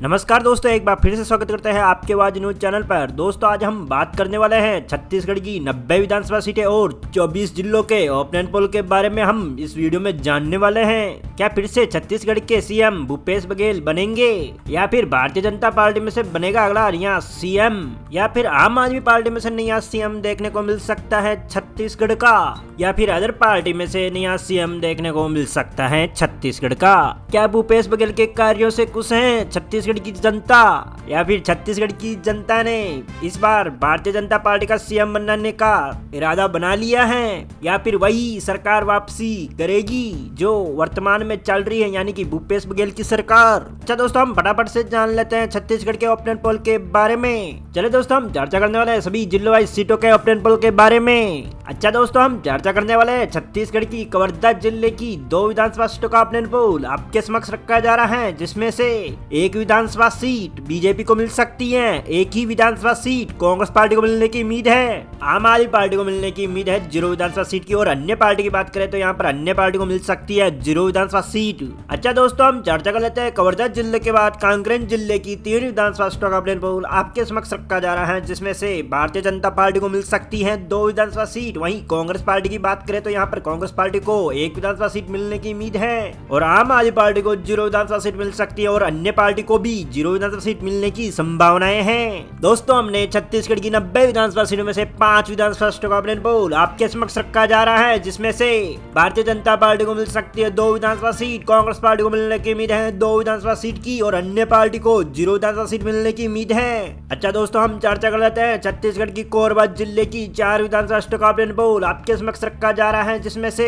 नमस्कार दोस्तों, एक बार फिर से स्वागत करते हैं आपके आवाज न्यूज चैनल पर। दोस्तों आज हम बात करने वाले हैं छत्तीसगढ़ की 90 विधानसभा सीटें और 24 जिलों के ओपिनियन पोल के बारे में हम इस वीडियो में जानने वाले हैं। क्या फिर से छत्तीसगढ़ के सीएम भूपेश बघेल बनेंगे या फिर भारतीय जनता पार्टी में से बनेगा अगला नया सीएम, या फिर आम आदमी पार्टी में से नया सीएम देखने को मिल सकता है छत्तीसगढ़ का, या फिर अदर पार्टी में से नया सीएम देखने को मिल सकता है छत्तीसगढ़ का। क्या भूपेश बघेल के कार्यों से खुश है छत्तीसगढ़ की जनता, या फिर छत्तीसगढ़ की जनता ने इस बार भारतीय जनता पार्टी का सीएम बनाने का इरादा बना लिया है, या फिर वही सरकार वापसी करेगी जो वर्तमान में चल रही है, यानी कि भूपेश बघेल की सरकार। अच्छा दोस्तों, हम फटाफट से जान लेते हैं छत्तीसगढ़ के ओपिनियन पोल के बारे में। चले दोस्तों, हम चर्चा करने वाले हैं सभी जिलों वाइज सीटों के ओपिनियन पोल के बारे में। अच्छा दोस्तों, हम चर्चा करने वाले हैं छत्तीसगढ़ की कवर्धा जिले की 2 विधानसभा सीटों का ओपिनियन पोल आपके समक्ष रखा जा रहा है, जिसमें से एक विधानसभा सीट बीजेपी को मिल सकती है, एक ही विधानसभा सीट कांग्रेस पार्टी को मिलने की उम्मीद है, आम आदमी पार्टी को मिलने की उम्मीद है 0 विधानसभा सीट की, और अन्य पार्टी की बात करें तो यहाँ पर अन्य पार्टी को मिल सकती है 0 विधानसभा सीट। अच्छा दोस्तों, हम चर्चा कर लेते हैं कवर्धा जिले के बाद कांकेर जिले की 3 विधानसभा सीटों का ओपिनियन पोल आपके समक्ष रखा जा रहा है, जिसमें से भारतीय जनता पार्टी को मिल सकती है 2 विधानसभा सीट। वहीं कांग्रेस पार्टी की बात करें तो यहाँ पर कांग्रेस पार्टी को 1 विधानसभा सीट मिलने की उम्मीद है, और आम आदमी पार्टी को 0 विधानसभा सीट मिल सकती है, और अन्य पार्टी को भी 0 विधानसभा सीट मिलने की संभावनाएं हैं। दोस्तों, हमने छत्तीसगढ़ की 90 विधानसभा सीटों में से 5 विधानसभा सीटों का ओपिनियन पोल आपके समक्ष रखा जा रहा है, जिसमें से भारतीय जनता पार्टी को मिल सकती है 2 विधानसभा सीट, कांग्रेस पार्टी को मिलने की उम्मीद है 2 विधानसभा सीट की, और अन्य पार्टी को 0 विधानसभा सीट मिलने की उम्मीद है। अच्छा दोस्तों, हम चर्चा कर लेते हैं छत्तीसगढ़ की कोरबा जिले की 4 विधानसभा सीटों का ओपिनियन पोल आपके समक्ष रखा जा रहा है, जिसमें से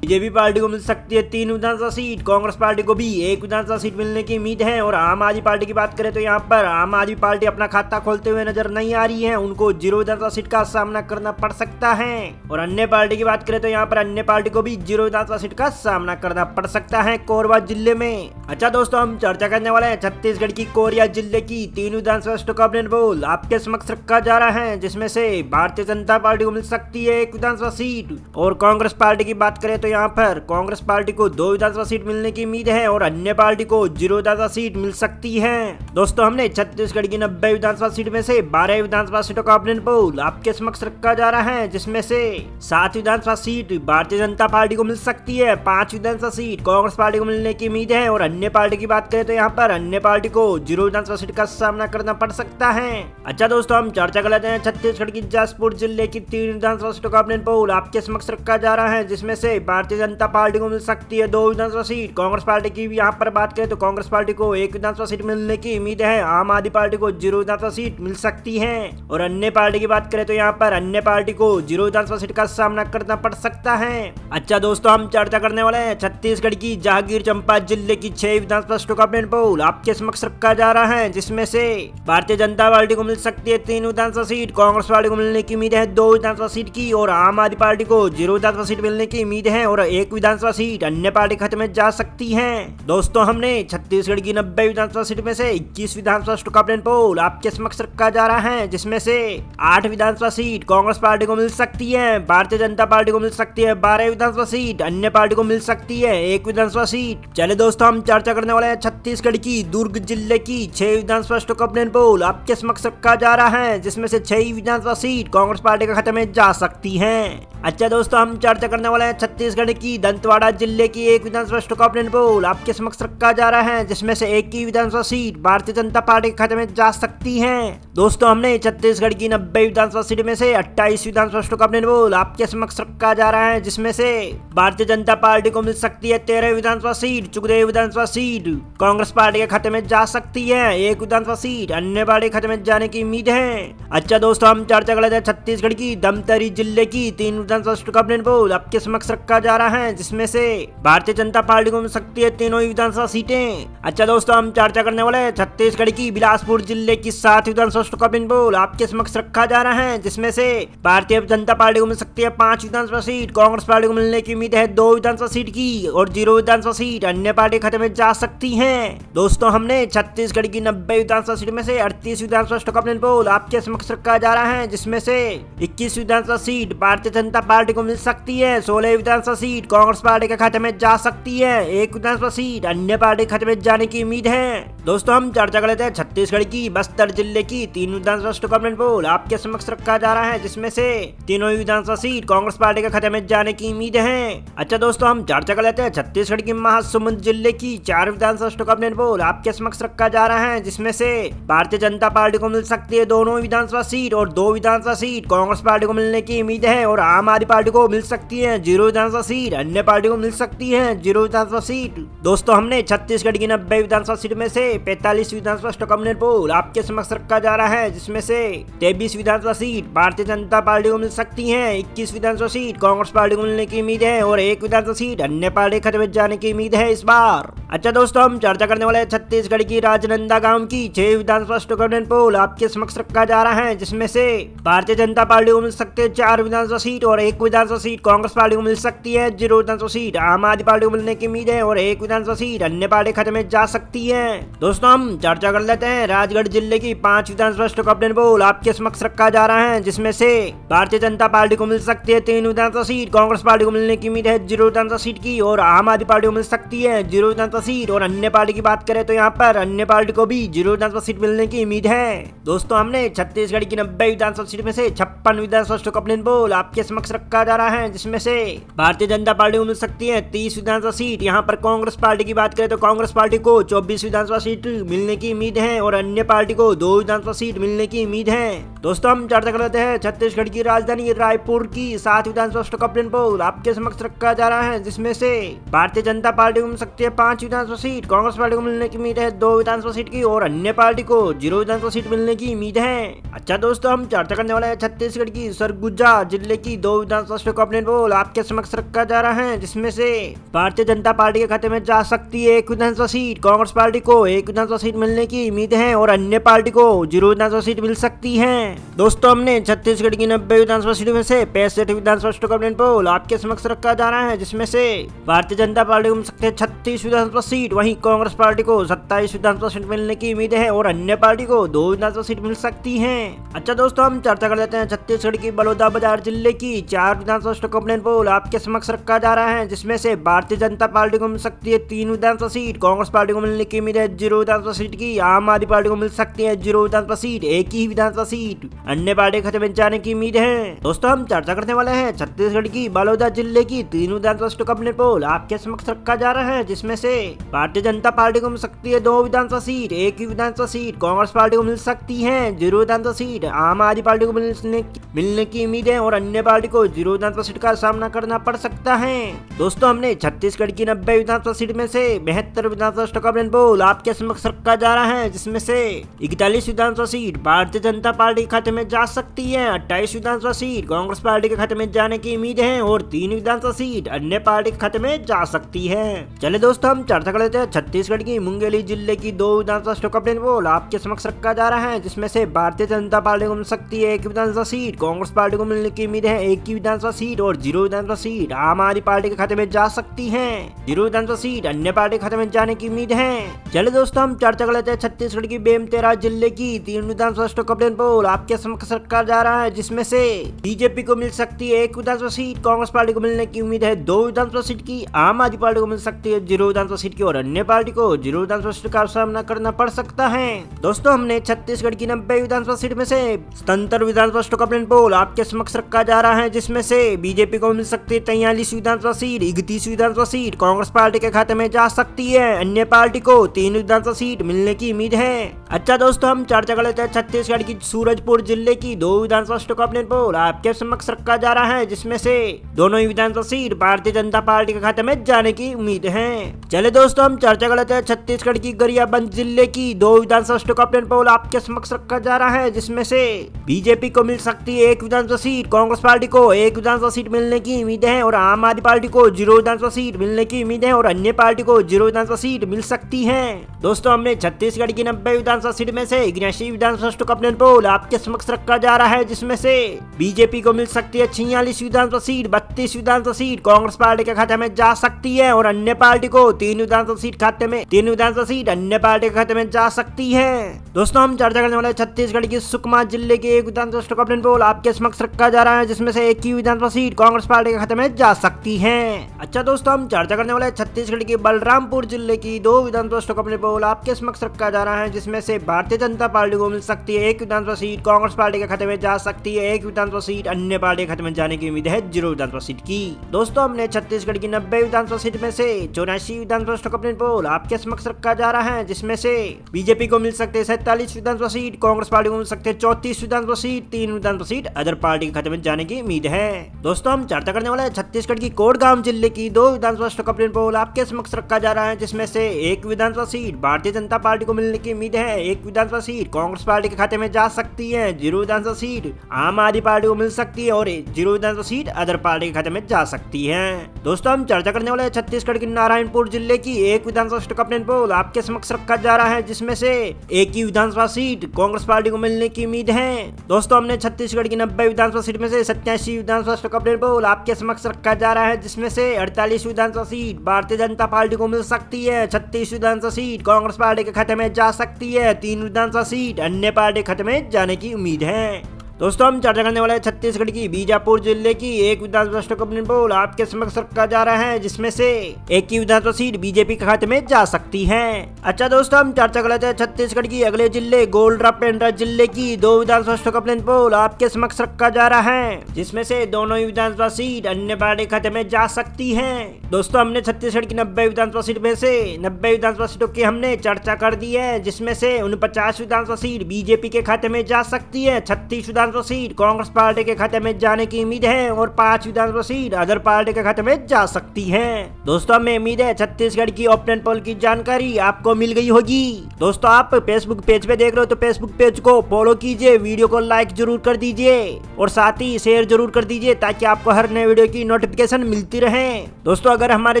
बीजेपी पार्टी को मिल सकती है 3 विधानसभा सीट, कांग्रेस पार्टी को भी 1 विधानसभा सीट मिलने की उम्मीद है, और आम आदमी पार्टी की बात करें तो यहाँ पर आम आदमी पार्टी अपना खाता खोलते हुए नजर नहीं आ रही है, उनको 0 विधानसभा सीट का सामना करना पड़ सकता है, और अन्य पार्टी की बात करें तो यहाँ पर अन्य पार्टी को भी 0 विधानसभा सीट का सामना करना पड़ सकता है कोरबा जिले में। अच्छा दोस्तों, हम चर्चा करने वाले हैं छत्तीसगढ़ की कोरिया जिले की 3 विधानसभा सीटों का ओपिनियन पोल आपके समक्ष रखा जा रहा है, जिसमें से भारतीय जनता पार्टी को मिल सकती है 1 विधानसभा सीट, और कांग्रेस पार्टी की बात करें तो यहाँ पर कांग्रेस पार्टी को 2 विधानसभा सीट मिलने की उम्मीद है, और अन्य पार्टी को 0 विधानसभा सीट मिल सकती है। दोस्तों, हमने छत्तीसगढ़ की 90 विधानसभा सीट में से 12 विधानसभा सीटों का ओपिनियन पोल आपके समक्ष रखा जा रहा है, जिसमें से 7 विधानसभा सीट भारतीय जनता पार्टी को मिल सकती है, 5 विधानसभा सीट कांग्रेस पार्टी को मिलने की उम्मीद है, और अन्य पार्टी की बात करें तो यहाँ पर अन्य पार्टी को 0 विधानसभा सीट का सामना करना पड़ सकता है। अच्छा दोस्तों, हम चर्चा कर लेते हैं छत्तीसगढ़ की जाजपुर जिले की 3 विधानसभा सीटों का ओपिनियन पोल आपके समक्ष रखा जा रहा है, जिसमें से भारतीय जनता पार्टी को मिल सकती है 2 विधानसभा सीट, कांग्रेस पार्टी की यहाँ पर बात करें तो कांग्रेस पार्टी को 1 विधानसभा सीट मिलने की उम्मीद है, आम आदमी पार्टी को 0 विधानसभा सीट मिल सकती है, और अन्य पार्टी की बात करें तो यहाँ पर अन्य पार्टी को 0 विधानसभा सीट का सामना करना पड़ सकता है। अच्छा दोस्तों, हम चर्चा करने वाले हैं छत्तीसगढ़ की जागीर चंपा जिले की 6 विधानसभा सीटों का ओपिनियन पोल आपके समक्ष रखा जा रहा है, जिसमें से भारतीय जनता पार्टी को मिल सकती है 3 विधानसभा सीट, कांग्रेस पार्टी को मिलने की उम्मीद है 2 विधानसभा सीट की, और आम आदमी पार्टी को 0 विधानसभा सीट मिलने की उम्मीद है, और 1 विधानसभा सीट अन्य पार्टी खाते में जा सकती है। दोस्तों, हमने छत्तीसगढ़ की 90 विधानसभा सीट में से 21 विधानसभा सीटों का ओपिनियन पोल आपके समक्ष रखा जा रहा है, जिसमें से 8 विधानसभा सीट कांग्रेस पार्टी को मिल सकती है, भारतीय जनता पार्टी को मिल सकती है 12 विधानसभा सीट, अन्य पार्टी को मिल सकती है 1 विधानसभा सीट। चले दोस्तों, हम चर्चा करने वाले हैं छत्तीसगढ़ की दुर्ग जिले की 6 विधानसभा सीटों का ओपिनियन पोल आपके समक्ष रखा जा रहा है, जिसमें से 6 विधानसभा सीट कांग्रेस पार्टी के खाते में जा सकती है। अच्छा दोस्तों, हम चर्चा करने वाले हैं छत्तीसगढ़ की दंतेवाड़ा जिले की 1 विधानसभा सीटों का ओपिनियन पोल आपके समक्ष रखा जा रहा है, जिसमें से 1 की विधानसभा सीट भारतीय जनता पार्टी के खाते में जा सकती है। दोस्तों, हमने छत्तीसगढ़ की 90 विधानसभा सीट में से 28 विधानसभा सीटों का ओपिनियन पोल आपके समक्ष रखा जा रहा है, जिसमें से भारतीय जनता पार्टी को मिल सकती है 13 विधानसभा सीट, 14 विधानसभा सीट कांग्रेस पार्टी के खाते में जा सकती है, 1 विधानसभा सीट अन्य पार्टी के खाते में जाने की उम्मीद है। अच्छा दोस्तों, हम चर्चा कर लेते हैं छत्तीसगढ़ की धमतरी जिले की 3 विधानसभा सीटों का ओपिनियन पोल आपके समक्ष रखा जा रहा है, जिसमें से भारतीय जनता पार्टी को मिल सकती है तीनों ही विधानसभा सीटें। अच्छा दोस्तों, हम चर्चा करने वाले हैं छत्तीसगढ़ की बिलासपुर जिले की 7 विधानसभा सीटों का ओपिनियन पोल आपके समक्ष रखा जा रहा है, जिसमें से भारतीय जनता पार्टी को मिल सकती है 5 विधानसभा सीट, कांग्रेस पार्टी को मिलने की उम्मीद है 2 विधानसभा सीट की, और 0 विधानसभा सीट अन्य पार्टी खाते में जा सकती है। दोस्तों, हमने छत्तीसगढ़ की 90 विधानसभा सीट में से 38 विधानसभा सीटों का ओपिनियन पोल आपके समक्ष रखा जा रहा है, जिसमें से 21 विधानसभा सीट भारतीय जनता पार्टी को मिल सकती है, 16 विधानसभा सीट कांग्रेस पार्टी के खाते में जा सकती है, 1 विधानसभा सीट अन्य पार्टी के खाते में जाने की उम्मीद है। दोस्तों हम चर्चा कर लेते हैं छत्तीसगढ़ की बस्तर जिले की 3 विधानसभा सीटों का अपडेट पोल आपके समक्ष रखा जा रहा है, जिसमें से तीनों ही विधानसभा सीट कांग्रेस पार्टी के खाते में जाने की उम्मीद है। अच्छा दोस्तों हम चर्चा कर लेते हैं छत्तीसगढ़ की महासमुंद जिले की 4 विधानसभा सीटों का अपडेट पोल आपके समक्ष रखा जा रहा है, जिसमें से भारतीय जनता पार्टी को मिल सकती है दोनों विधानसभा सीट और 2 विधानसभा सीट कांग्रेस पार्टी को मिलने की उम्मीद है, और आम आदमी पार्टी को मिल सकती है 0 विधानसभा सीट, अन्य पार्टी को मिल सकती है 0 विधानसभा सीट। दोस्तों हमने छत्तीसगढ़ की 90 विधानसभा सीट में से 45 विधानसभा सीटों का अपडेट पोल आपके समक्ष रखा जा रहा है, जिसमें से 23 विधानसभा सीट भारतीय जनता पार्टी को मिल सकती है, 21 विधानसभा सीट कांग्रेस पार्टी को मिलने की उम्मीद है, और 1 विधानसभा सीट अन्य पार्टी खाते में जाने की उम्मीद है इस बार। अच्छा दोस्तों हम चर्चा करने वाले छत्तीसगढ़ की राजनांदगांव की 6 विधानसभा सीटों का अपडेट पोल आपके समक्ष रखा जा रहा है, जिसमें से भारतीय जनता पार्टी को मिल सकते हैं 4 विधानसभा सीट और 1 विधानसभा सीट कांग्रेस पार्टी को मिल सकती है, 0 विधानसभा सीट आम आदमी पार्टी को मिलने की उम्मीद है, और 1 विधानसभा सीट अन्य पार्टी खाते में जा सकती है। दोस्तों हम चर्चा कर लेते हैं राजगढ़ जिले की 5 विधानसभा सीटों का अपडेट पोल आपके समक्ष रखा जा रहा है, जिसमें से भारतीय जनता पार्टी को मिल सकती है 3 विधानसभा सीट, कांग्रेस पार्टी को मिलने की उम्मीद है 0 विधानसभा सीट की, और आम आदमी पार्टी को मिल सकती है 0 विधानसभा सीट, और अन्य पार्टी की बात करें तो यहाँ पर अन्य पार्टी को भी 0 विधानसभा सीट मिलने की उम्मीद है। दोस्तों हमने छत्तीसगढ़ की 90 विधानसभा सीट में से 56 विधानसभा सीटों का अपडेट पोल आपके समक्ष रखा जा रहा है, जिसमें से भारतीय जनता पार्टी को मिल सकती है 30 विधानसभा सीट। यहाँ पर कांग्रेस पार्टी की बात करें तो कांग्रेस पार्टी को 24 विधानसभा सीट मिलने की उम्मीद है, और अन्य पार्टी को 2 विधानसभा सीट मिलने की उम्मीद है। दोस्तों हम चर्चा कर लेते हैं छत्तीसगढ़ की राजधानी रायपुर की 7 विधानसभा सीटों का अपडेट पोल आपके समक्ष रखा जा रहा है, जिसमें से भारतीय जनता पार्टी को मिल सकती है 5 विधानसभा सीट, कांग्रेस पार्टी को मिलने की उम्मीद है 2 विधानसभा सीट की, और अन्य पार्टी को 0 विधानसभा सीट मिलने की उम्मीद है। अच्छा दोस्तों हम चर्चा करने वाले हैं छत्तीसगढ़ की सरगुजा जिले की 2 विधानसभा सीटों का अपडेट पोल आपके समक्ष रखा जा रहा है, जिसमें से भारतीय जनता पार्टी के खाते में जा सकती है 1 विधानसभा सीट, कांग्रेस पार्टी को 1 विधानसभा सीट मिलने की उम्मीद है, और अन्य पार्टी को 0 विधानसभा सीट मिल सकती है। दोस्तों हमने छत्तीसगढ़ की 90 विधानसभा सीटों में से 65 विधानसभा सीटों का अपडेट पोल आपके समक्ष रखा जा रहा है, जिसमें से भारतीय जनता पार्टी को मिल सकते हैं 36 विधानसभा सीट, वहीं कांग्रेस पार्टी को 27 विधानसभा सीट मिलने की उम्मीद है, और अन्य पार्टी को 2 विधानसभा सीट मिल सकती है। अच्छा दोस्तों हम चर्चा कर लेते हैं छत्तीसगढ़ की बलौदाबाजार जिले की 4 विधानसभा सीटों का अपडेट पोल आपके समक्ष रखा जा रहा है, जिसमें से भारतीय जनता पार्टी को मिल सकती है 3 विधानसभा सीट, कांग्रेस पार्टी को मिलने की उम्मीद है 0 विधानसभा सीट की, आम आदमी पार्टी को मिल सकती है 0 विधानसभा सीट, 1 ही विधानसभा सीट अन्य पार्टी खाते में जाने की उम्मीद है। दोस्तों हम चर्चा करने वाले हैं छत्तीसगढ़ की बलौदा जिले की 3 विधानसभा सीटों का अपडेट पोल आपके समक्ष रखा जा रहा है, जिसमें से भारतीय जनता पार्टी को मिल सकती है 2 विधानसभा सीट, 1 ही विधानसभा सीट, कांग्रेस पार्टी को मिल सकती है 0 विधानसभा सीट, आम आदमी पार्टी को मिलने की उम्मीद है, और अन्य पार्टी को 0 विधानसभा सीट का सामना करना पड़ सकता है। दोस्तों हमने छत्तीसगढ़ की 90 विधानसभा सीट में से 72 विधानसभा सीटों का अपडेट पोल आपके समक्ष रखा जा रहा है, जिसमें से 41 विधानसभा सीट भारतीय जनता पार्टी के खाते में जा सकती है, 28 विधानसभा सीट कांग्रेस पार्टी के खाते में जाने की उम्मीद है, और 3 विधानसभा सीट अन्य पार्टी के खाते में जा सकती है। चलिए दोस्तों हम चर्चा कर लेते हैं छत्तीसगढ़ की मुंगेली जिले की 2 विधानसभा सीटों का अपडेट पोल आपके समक्ष रखा जा रहा है, जिसमें से भारतीय जनता पार्टी को मिल सकती है 1 विधानसभा सीट, कांग्रेस पार्टी को मिलने की उम्मीद है 1 ही विधानसभा सीट, और 0 विधानसभा सीट आम आदमी पार्टी के खाते में जा सकती है, 0 विधानसभा सीट अन्य पार्टी के खाते में जाने की उम्मीद है। चलिए दोस्तों हम चर्चा कर लेते हैं छत्तीसगढ़ की बेमेतरा जिले की 3 विधानसभा सीटों का अपडेट पोल आपके समक्ष रखा जा रहा है, जिसमें से बीजेपी को मिल सकती है 1 विधानसभा सीट, कांग्रेस पार्टी को मिलने की उम्मीद है 2 विधानसभा सीट की, आम आदमी पार्टी को मिल सकती है 0 विधानसभा सीट की, और अन्य पार्टी को 0 विधानसभा सीट का सामना करना पड़ सकता है। दोस्तों हमने छत्तीसगढ़ की 90 विधानसभा सीट में से 77 विधानसभा सीटों का अपडेट पोल आपके समक्ष रखा जा रहा है, जिसमें से बीजेपी को मिल सकती है 43 विधानसभा सीट, 31 विधानसभा सीट कांग्रेस पार्टी के खाते में जा सकती है, अन्य पार्टी को 3 विधानसभा सीट मिलने की उम्मीद है। अच्छा दोस्तों हम चर्चा कर लेते हैं छत्तीसगढ़ की सूरजपुर जिले की 2 विधानसभा सीटों का अपडेट पोल आपके समक्ष रखा जा रहा है, जिसमें से दोनों ही विधानसभा सीट भारतीय जनता पार्टी के खाते में जाने की उम्मीद है। चले दोस्तों हम चर्चा कर लेते हैं छत्तीसगढ़ की गरियाबंद जिले की 2 विधानसभा सीटों का अपडेट पोल आपके समक्ष रखा जा रहा है, जिसमें से बीजेपी को मिल सकती है 1 विधानसभा सीट, कांग्रेस पार्टी को 1 विधानसभा सीट मिलने की उम्मीद है, और आम आदमी पार्टी को 0 विधानसभा सीट मिलने की उम्मीद है, और अन्य पार्टी को 0 विधानसभा सीट मिल सकती है। दोस्तों हमने छत्तीसगढ़ की 90 विधानसभा सीट में से 79 विधानसभा सीटों का अपडेट पोल आपके समक्ष रखा जा रहा है, जिसमें से बीजेपी को मिल सकती है 46 विधानसभा सीट, 32 विधानसभा सीट कांग्रेस पार्टी के खाते में जा सकती है, और अन्य पार्टी को 3 विधानसभा सीट अन्य पार्टी के खाते में जा सकती है। दोस्तों हम चर्चा करने वाले छत्तीसगढ़ की सुकमा जिले के 1 विधानसभा सीटों का अपडेट पोल आपके समक्ष रखा जा रहा है, जिसमें से 1 ही विधानसभा सीट कांग्रेस पार्टी के खाते में जा सकती है। अच्छा दोस्तों हम चर्चा करने वाले छत्तीसगढ़ की बलरामपुर जिले की 2 विधानसभा सीटों का अपडेट पोल पोल आपके समक्ष रखा जा रहा है, जिसमें से भारतीय जनता पार्टी को मिल सकती है 1 विधानसभा सीट, कांग्रेस पार्टी के खाते में जा सकती है 1 विधानसभा सीट, अन्य पार्टी के खाते में जाने की उम्मीद है 0 विधानसभा सीट की। दोस्तों हमने छत्तीसगढ़ की 90 विधानसभा सीट में से 84 विधानसभा स्टॉक ऑप्शन पोल आपके समक्ष रखा जा रहा है, जिसमें से बीजेपी को मिल सकते हैं 47 विधानसभा सीट, कांग्रेस पार्टी को मिल सकते हैं 34 विधानसभा सीट, 3 विधानसभा सीट अदर पार्टी के खाते में जाने की उम्मीद है। दोस्तों हम चर्चा करने वाले हैं छत्तीसगढ़ की कोड़गांव जिले की 2 विधानसभा स्टॉक ऑप्शन पोल आपके समक्ष रखा जा रहा है, जिसमें से 1 विधानसभा सीट भारतीय जनता पार्टी को मिलने की उम्मीद है, 1 विधानसभा सीट कांग्रेस पार्टी के खाते में जा सकती है, 0 विधानसभा सीट आम आदमी पार्टी को मिल सकती है और 0 विधानसभा सीट अदर पार्टी के खाते में जा सकती है। दोस्तों हम चर्चा करने वाले हैं छत्तीसगढ़ की नारायणपुर जिले की 1 विधानसभा स्टॉक ऑप्शन पोल आपके समक्ष रखा जा रहा है, जिसमें से 1 ही विधानसभा सीट कांग्रेस पार्टी को मिलने की उम्मीद है। दोस्तों हमने छत्तीसगढ़ की 90 विधानसभा सीट में से 87 विधानसभा स्टॉक ऑप्शन पोल आपके समक्ष रखा जा रहा है, जिसमें से 48 विधानसभा सीट भारतीय जनता पार्टी को मिल सकती है, 36 विधानसभा सीट कांग्रेस पार्टी के खाते में जा सकती है, 3 विधानसभा सीट अन्य पार्टी के खाते में जाने की उम्मीद है। दोस्तों हम चर्चा करने वाले हैं छत्तीसगढ़ की बीजापुर जिले की 1 विधानसभा स्टॉक ऑप्शन पोल आपके समक्ष रखा जा रहा है, जिसमें से 1 ही विधानसभा सीट बीजेपी के खाते में जा सकती है। अच्छा दोस्तों हम चर्चा कर लेते हैं छत्तीसगढ़ की अगले जिले गोल्डरा पेंड्रा जिले की 2 विधानसभा स्टॉक ऑप्शन पोल आपके समक्ष रखा जा रहा है, जिसमें से दोनों ही विधानसभा सीट अन्य पार्टी के खाते में जा सकती है। दोस्तों हमने छत्तीसगढ़ की 90 विधानसभा सीट में से 90 विधानसभा सीटों की हमने चर्चा कर दी है, जिसमें से 49 विधानसभा सीट बीजेपी के खाते में जा सकती है, 36 विधानसभा सीट कांग्रेस पार्टी के खाते में जाने की उम्मीद है और 5 विधानसभा सीट अदर पार्टी के खाते में जा सकती है। दोस्तों हमें उम्मीद है छत्तीसगढ़ की ऑप्शन पोल की जानकारी आपको मिल गई होगी। दोस्तों आप फेसबुक पेज पे देख रहे हो तो फेसबुक पेज को फॉलो कीजिए, वीडियो को लाइक जरूर कर दीजिए और साथ ही शेयर जरूर कर दीजिए ताकि आपको हर नए वीडियो की नोटिफिकेशन मिलती रहे। दोस्तों अगर हमारे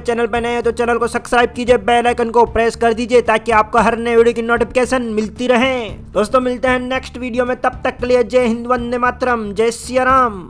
चैनल पर नए हैं तो चैनल को सब्सक्राइब कीजिए, बेल आइकन को प्रेस कर दीजिए ताकि आपको हर नए वीडियो की नोटिफिकेशन मिलती रहे। दोस्तों मिलते हैं नेक्स्ट वीडियो में, तब तक के लिए जय हिंद, वंदे मातरम, जय सिया राम।